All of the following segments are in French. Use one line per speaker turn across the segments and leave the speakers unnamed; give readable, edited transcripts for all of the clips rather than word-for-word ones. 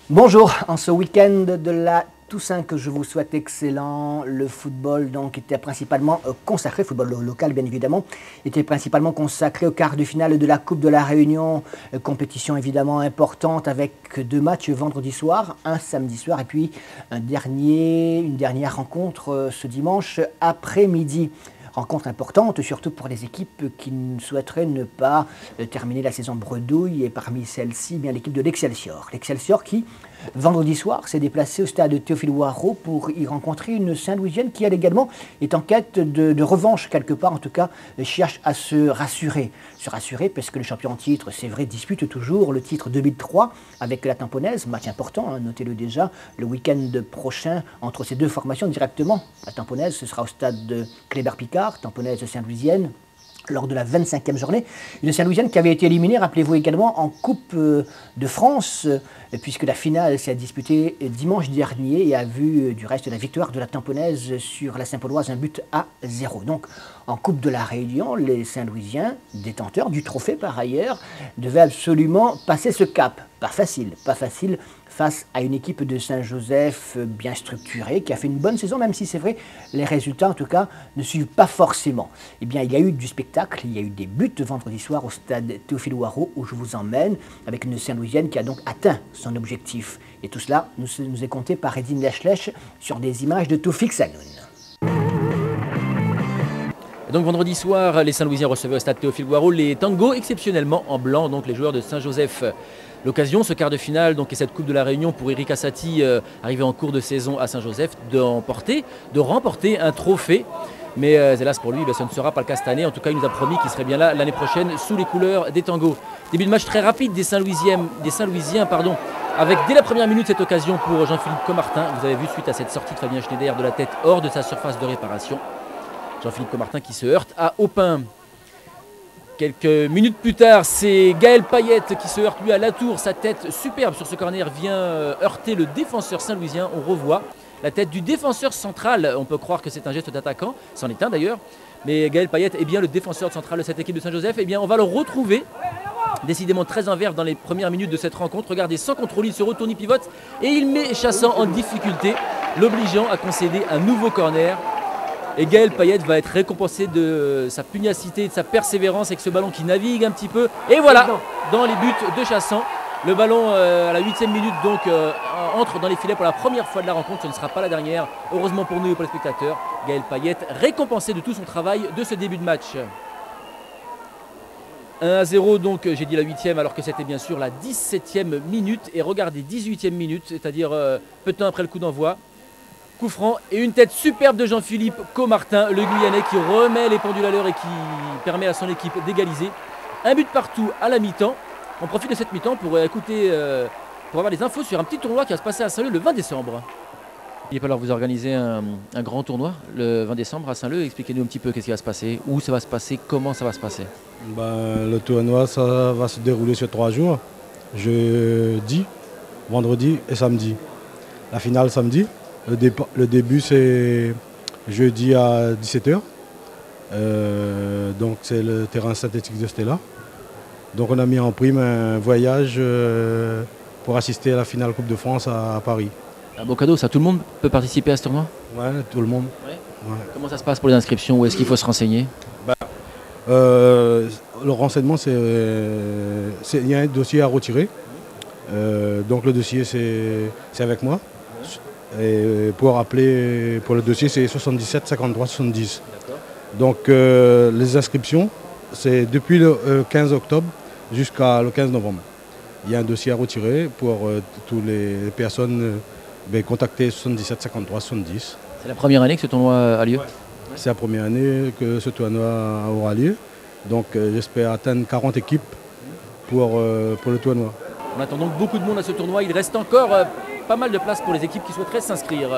Bonjour, en ce week-end de la Toussaint que je vous souhaite excellent, le football donc était principalement consacré, football local bien évidemment, était principalement consacré au quart de finale de la Coupe de la Réunion, compétition évidemment importante avec deux matchs vendredi soir, un samedi soir et puis une dernière rencontre ce dimanche après-midi. Rencontre importante, surtout pour les équipes qui souhaiteraient ne pas terminer la saison bredouille. Et parmi celles-ci, bien l'équipe de l'Excelsior. L'Excelsior qui, vendredi soir, s'est déplacée au stade Théophile Ouarraud pour y rencontrer une Saint-Louisienne qui, elle également, est en quête de revanche quelque part. En tout cas, cherche à se rassurer. Se rassurer parce que le champion en titre, c'est vrai, dispute toujours le titre 2003 avec la Tamponnaise. Match important, hein, notez-le déjà, le week-end prochain entre ces deux formations directement. La Tamponnaise, ce sera au stade de Kléber-Picard, Tamponnaise Saint-Louisienne, lors de la 25e journée. Une Saint-Louisienne qui avait été éliminée, rappelez-vous également, en Coupe de France, puisque la finale s'est disputée dimanche dernier et a vu du reste la victoire de la Tamponnaise sur la Saint-Pauloise, 1-0. Donc, en Coupe de la Réunion, les Saint-Louisiens, détenteurs du trophée par ailleurs, devaient absolument passer ce cap. Pas facile face à une équipe de Saint-Joseph bien structurée, qui a fait une bonne saison, même si c'est vrai, les résultats en tout cas ne suivent pas forcément. Eh bien, il y a eu du spectacle, il y a eu des buts vendredi soir au stade Théophile Ouarraud, où je vous emmène, avec une Saint-Louisienne qui a donc atteint son objectif. Et tout cela nous est compté par Edine Lechlech sur des images de Toufik Sanoun.
Donc vendredi soir, les Saint-Louisiens recevaient au stade Théophile Ouarraud les tangos exceptionnellement en blanc, donc les joueurs de Saint-Joseph. L'occasion, ce quart de finale donc, et cette Coupe de la Réunion pour Eric Assati, arrivé en cours de saison à Saint-Joseph, de remporter un trophée. Mais hélas pour lui, ce ne sera pas le cas cette année. En tout cas, il nous a promis qu'il serait bien là l'année prochaine sous les couleurs des tangos. Début de match très rapide des Saint-Louisiens, avec dès la première minute cette occasion pour Jean-Philippe Comartin. Vous avez vu suite à cette sortie de Fabien Schneider de la tête hors de sa surface de réparation. Jean-Philippe Comartin qui se heurte à Aupin. Quelques minutes plus tard, c'est Gaël Payette qui se heurte lui à la tour. Sa tête superbe sur ce corner vient heurter le défenseur saint-louisien. On revoit la tête du défenseur central. On peut croire que c'est un geste d'attaquant, c'en est un d'ailleurs. Mais Gaël Payette est bien le défenseur central de cette équipe de Saint-Joseph. Eh bien, on va le retrouver décidément très en verve dans les premières minutes de cette rencontre. Regardez, sans contrôle, il se retourne, il pivote et il met Chassant en difficulté, l'obligeant à concéder un nouveau corner. Et Gaël Payette va être récompensé de sa pugnacité et de sa persévérance avec ce ballon qui navigue un petit peu. Et voilà, dans les buts de Chassant. Le ballon à la 8e minute donc entre dans les filets pour la première fois de la rencontre. Ce ne sera pas la dernière. Heureusement pour nous et pour les spectateurs. Gaël Payette récompensé de tout son travail de ce début de match. 1-0 donc, j'ai dit la 8e alors que c'était bien sûr la 17e minute. Et regardez, 18e minute, c'est-à-dire peu de temps après le coup d'envoi. Coup franc et une tête superbe de Jean-Philippe Comartin, le Guyanais qui remet les pendules à l'heure et qui permet à son équipe d'égaliser. Un but partout à la mi-temps. On profite de cette mi-temps pour écouter, pour avoir des infos sur un petit tournoi qui va se passer à Saint-Leu le 20 décembre. Il va falloir vous organiser un grand tournoi le 20 décembre à Saint-Leu. Expliquez-nous un petit peu qu'est-ce qui va se passer, où ça va se passer, comment ça va se passer.
Le tournoi, ça va se dérouler sur 3 jours. Jeudi, vendredi et samedi. La finale samedi. Le début, c'est jeudi à 17h. Donc, c'est le terrain synthétique de Stella. Donc, on a mis en prime un voyage pour assister à la finale Coupe de France à Paris.
Un beau cadeau, ça. Tout le monde peut participer à ce tournoi?
Ouais, tout le monde.
Ouais.
Ouais.
Comment ça se passe pour les inscriptions? Où est-ce qu'il faut se renseigner?
Le renseignement, il y a un dossier à retirer. Donc, le dossier, c'est avec moi. Et pour appeler pour le dossier, c'est 77 53 70. Donc les inscriptions, c'est depuis le 15 octobre jusqu'à le 15 novembre. Il y a un dossier à retirer pour toutes les personnes contacter 77 53 70.
C'est la première année que ce tournoi a lieu?
Ouais. C'est la première année que ce tournoi aura lieu. Donc j'espère atteindre 40 équipes pour le tournoi.
On attend donc beaucoup de monde à ce tournoi. Il reste encore pas mal de place pour les équipes qui souhaiteraient s'inscrire.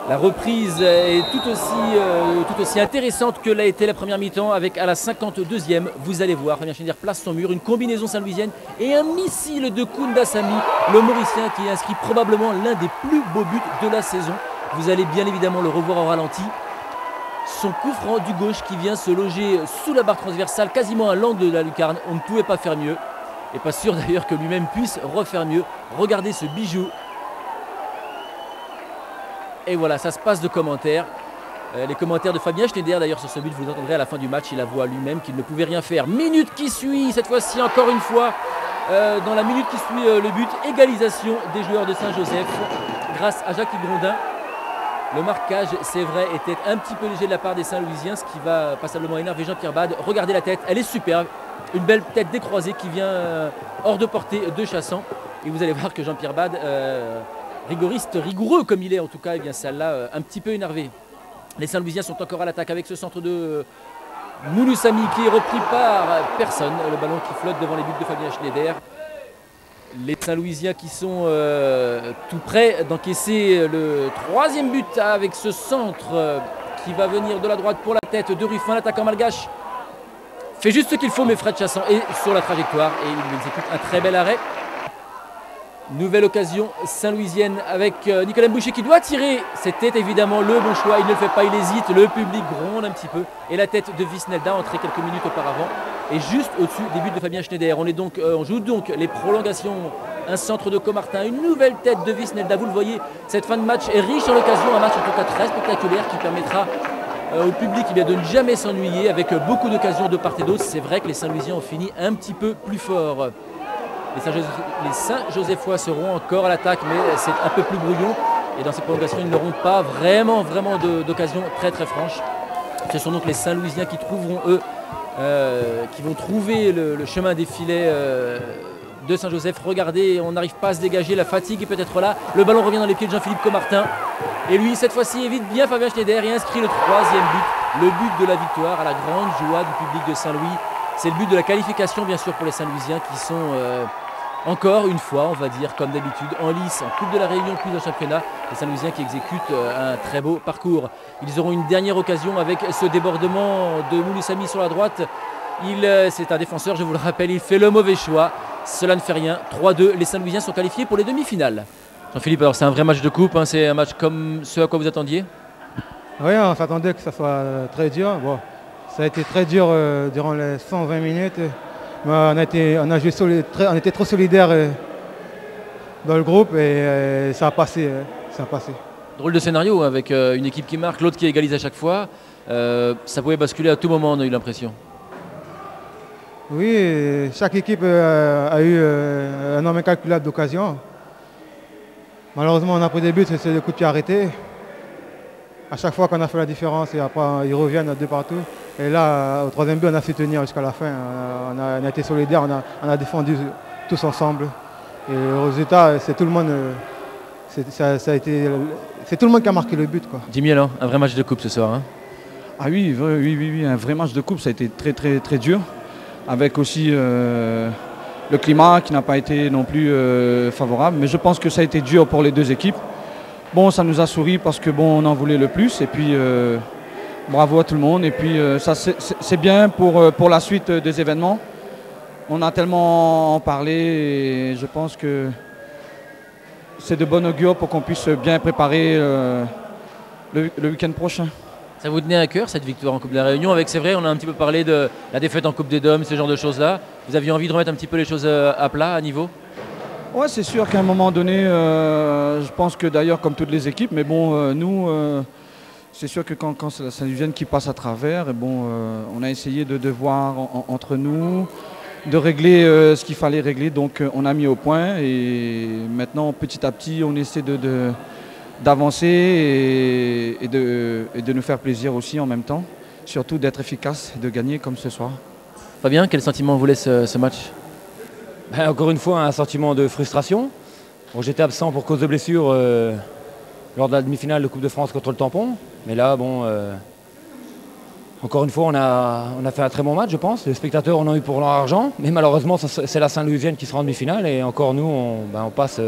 La reprise est tout aussi intéressante que l'a été la première mi-temps avec à la 52e, vous allez voir, Fabien Schneider place son mur, une combinaison saint-louisienne et un missile de Kounda Sami, le Mauricien qui inscrit probablement l'un des plus beaux buts de la saison. Vous allez bien évidemment le revoir au ralenti. Son coup franc du gauche qui vient se loger sous la barre transversale, quasiment à l'angle de la lucarne, on ne pouvait pas faire mieux. et pas sûr d'ailleurs que lui-même puisse refaire mieux. Regardez ce bijou. Et voilà, ça se passe de commentaires. Les commentaires de Fabien Schneider d'ailleurs sur ce but, vous entendrez à la fin du match, il avoue lui-même qu'il ne pouvait rien faire. Minute qui suit, cette fois-ci encore une fois, dans la minute qui suit le but, égalisation des joueurs de Saint-Joseph grâce à Jacques Grondin. Le marquage, c'est vrai, était un petit peu léger de la part des Saint-Louisiens, ce qui va passablement énerver Jean-Pierre Bade. Regardez la tête, elle est superbe, une belle tête décroisée qui vient hors de portée de Chassan. Et vous allez voir que Jean-Pierre Bade, rigoriste, rigoureux comme il est en tout cas, eh bien ça l'a un petit peu énervé. Les Saint-Louisiens sont encore à l'attaque avec ce centre de Mouloussami qui est repris par personne. Le ballon qui flotte devant les buts de Fabien Schneider. Les Saint-Louisiens qui sont tout près d'encaisser le troisième but avec ce centre qui va venir de la droite pour la tête de Ruffin. L'attaquant malgache fait juste ce qu'il faut, mais Fred Chassan est sur la trajectoire et il exécute un très bel arrêt. Nouvelle occasion saint-louisienne avec Nicolas Mbouché qui doit tirer. C'était évidemment le bon choix, il ne le fait pas, il hésite, le public gronde un petit peu. Et la tête de Visnelda, entrée quelques minutes auparavant, est juste au-dessus des buts de Fabien Schneider. On joue donc les prolongations, un centre de Comartin, une nouvelle tête de Visnelda. Vous le voyez, cette fin de match est riche en occasions, un match en tout cas très spectaculaire qui permettra au public de ne jamais s'ennuyer avec beaucoup d'occasions de part et d'autre. C'est vrai que les Saint-Louisiens ont fini un petit peu plus fort. Les Saint-Josephois seront encore à l'attaque, mais c'est un peu plus brouillon. Et dans ces prolongations, ils n'auront pas vraiment d'occasion très franche. Ce sont donc les Saint-Louisiens qui trouveront, eux, qui vont trouver le chemin des filets de Saint-Joseph. Regardez, on n'arrive pas à se dégager, la fatigue est peut-être là. Le ballon revient dans les pieds de Jean-Philippe Comartin. Et lui, cette fois-ci, évite bien Fabien Schneider et inscrit le troisième but, le but de la victoire, à la grande joie du public de Saint-Louis. C'est le but de la qualification, bien sûr, pour les Saint-Louisiens qui sont... encore une fois, on va dire, comme d'habitude, en lice, en Coupe de la Réunion, puis en championnat, les Saint-Louisiens qui exécutent un très beau parcours. Ils auront une dernière occasion avec ce débordement de Mouloussami sur la droite. C'est un défenseur, je vous le rappelle, il fait le mauvais choix. Cela ne fait rien. 3-2, les Saint-Louisiens sont qualifiés pour les demi-finales. Jean-Philippe, alors c'est un vrai match de coupe, hein, c'est un match comme ce à quoi vous attendiez?
Oui, on s'attendait que ça soit très dur. Bon, ça a été très dur durant les 120 minutes. On était trop solidaires dans le groupe et ça a passé.
Drôle de scénario avec une équipe qui marque, l'autre qui égalise à chaque fois. Ça pouvait basculer à tout moment, on a eu l'impression.
Oui, chaque équipe a eu un nombre incalculable d'occasions. Malheureusement, on a pris des buts, c'est le coup de pied arrêté. À chaque fois qu'on a fait la différence et après ils reviennent de partout. Et là, au troisième but, on a su tenir jusqu'à la fin. On a été solidaires, on a défendu tous ensemble. Et le résultat, c'est tout le monde. C'est tout le monde qui a marqué le but, quoi.
Jimmy, alors, un vrai match de coupe ce soir, hein?
Ah oui, un vrai match de coupe, ça a été très dur. Avec aussi le climat qui n'a pas été non plus favorable. Mais je pense que ça a été dur pour les deux équipes. Bon, ça nous a souri parce que bon, on en voulait le plus. Et puis, bravo à tout le monde. Et puis, ça c'est bien pour la suite des événements. On a tellement en parlé et je pense que c'est de bon augure pour qu'on puisse bien préparer le week-end prochain.
Ça vous tenait à cœur cette victoire en Coupe de la Réunion avec, c'est vrai, on a un petit peu parlé de la défaite en Coupe des Dômes, ce genre de choses-là. Vous aviez envie de remettre un petit peu les choses à plat, à niveau?
Ouais, c'est sûr qu'à un moment donné, je pense que d'ailleurs comme toutes les équipes, mais bon, nous, c'est sûr que quand c'est la Saint-Louisienne qui passe à travers, et bon, on a essayé de voir entre nous, de régler ce qu'il fallait régler, donc on a mis au point et maintenant petit à petit on essaie d'avancer et de nous faire plaisir aussi en même temps, surtout d'être efficace et de gagner comme ce soir.
Fabien, quel sentiment vous laisse ce match?
Encore une fois, un sentiment de frustration. Bon, j'étais absent pour cause de blessure lors de la demi-finale de Coupe de France contre le Tampon. Mais là, bon, encore une fois, on a fait un très bon match, je pense. Les spectateurs en ont eu pour leur argent. Mais malheureusement, c'est la Saint-Louisienne qui sera en demi-finale. Et encore nous, on passe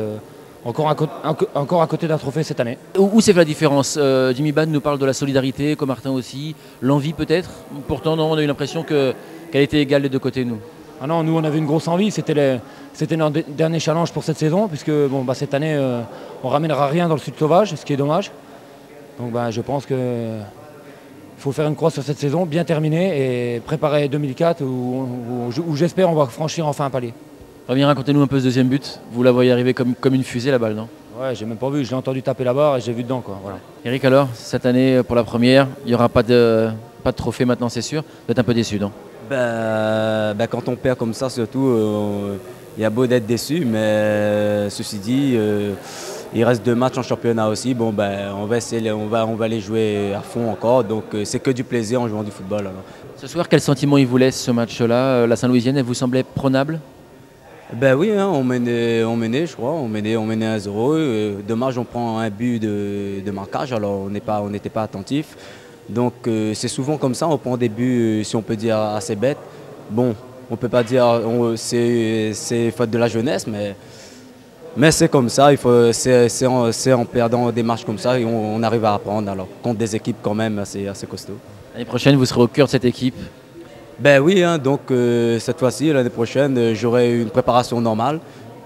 encore à côté d'un trophée cette année.
Où s'est fait la différence? Jimmy Bade nous parle de la solidarité, Comartin aussi. L'envie peut-être? Pourtant, non, on a eu l'impression qu'elle était égale des deux côtés, nous.
Ah non, nous on avait une grosse envie, c'était notre dernier challenge pour cette saison, puisque bon, cette année on ne ramènera rien dans le Sud Sauvage, ce qui est dommage. Donc je pense qu'il faut faire une croix sur cette saison, bien terminer et préparer 2004 où j'espère on va franchir enfin un palier.
Reviens, racontez-nous un peu ce deuxième but. Vous la voyez arriver comme une fusée la balle, non?
Ouais, j'ai même pas vu, je l'ai entendu taper la barre et j'ai vu dedans, quoi. Voilà.
Eric, alors, cette année, pour la première, il n'y aura pas de trophée maintenant, c'est sûr. Vous êtes un peu déçu, non?
Quand on perd comme ça, surtout, il y a beau d'être déçu, mais ceci dit, il reste 2 matchs en championnat aussi. Bon, on va essayer, on va les jouer à fond encore. Donc, c'est que du plaisir en jouant du football. Alors.
Ce soir, quel sentiment il vous laisse ce match-là? La Saint-Louisienne, elle vous semblait prenable?
Oui, hein, on menait, je crois. On menait 1-0. Dommage, on prend un but de marquage, alors on n'était pas attentif. Donc c'est souvent comme ça, on prend des buts, si on peut dire, assez bêtes. Bon, on ne peut pas dire c'est faute de la jeunesse, mais c'est comme ça. C'est en perdant des matchs comme ça on arrive à apprendre alors, contre des équipes quand même assez costauds.
L'année prochaine, vous serez au cœur de cette équipe?
Oui, hein, donc cette fois-ci, l'année prochaine, j'aurai une préparation normale.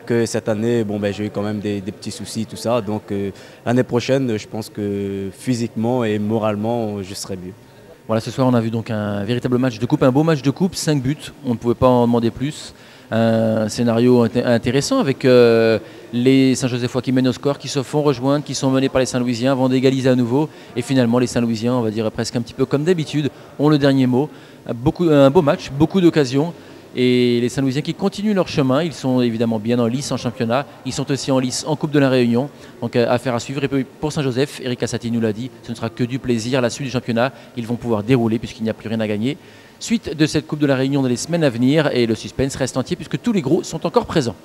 Que cette année, j'ai eu quand même des petits soucis, tout ça. Donc l'année prochaine, je pense que physiquement et moralement, je serai mieux.
Voilà, ce soir, on a vu donc un véritable match de coupe, un beau match de coupe, 5 buts. On ne pouvait pas en demander plus. Un scénario intéressant avec les Saint-Josephois qui mènent au score, qui se font rejoindre, qui sont menés par les Saint-Louisiens, vont d'égaliser à nouveau. Et finalement, les Saint-Louisiens, on va dire presque un petit peu comme d'habitude, ont le dernier mot. Un beau match, beaucoup d'occasions. Et les Saint-Louisiens qui continuent leur chemin, ils sont évidemment bien en lice en championnat, ils sont aussi en lice en Coupe de la Réunion, donc affaire à suivre. Et pour Saint-Joseph, Eric Assati nous l'a dit, ce ne sera que du plaisir. La suite du championnat, ils vont pouvoir dérouler puisqu'il n'y a plus rien à gagner. Suite de cette Coupe de la Réunion dans les semaines à venir et le suspense reste entier puisque tous les gros sont encore présents.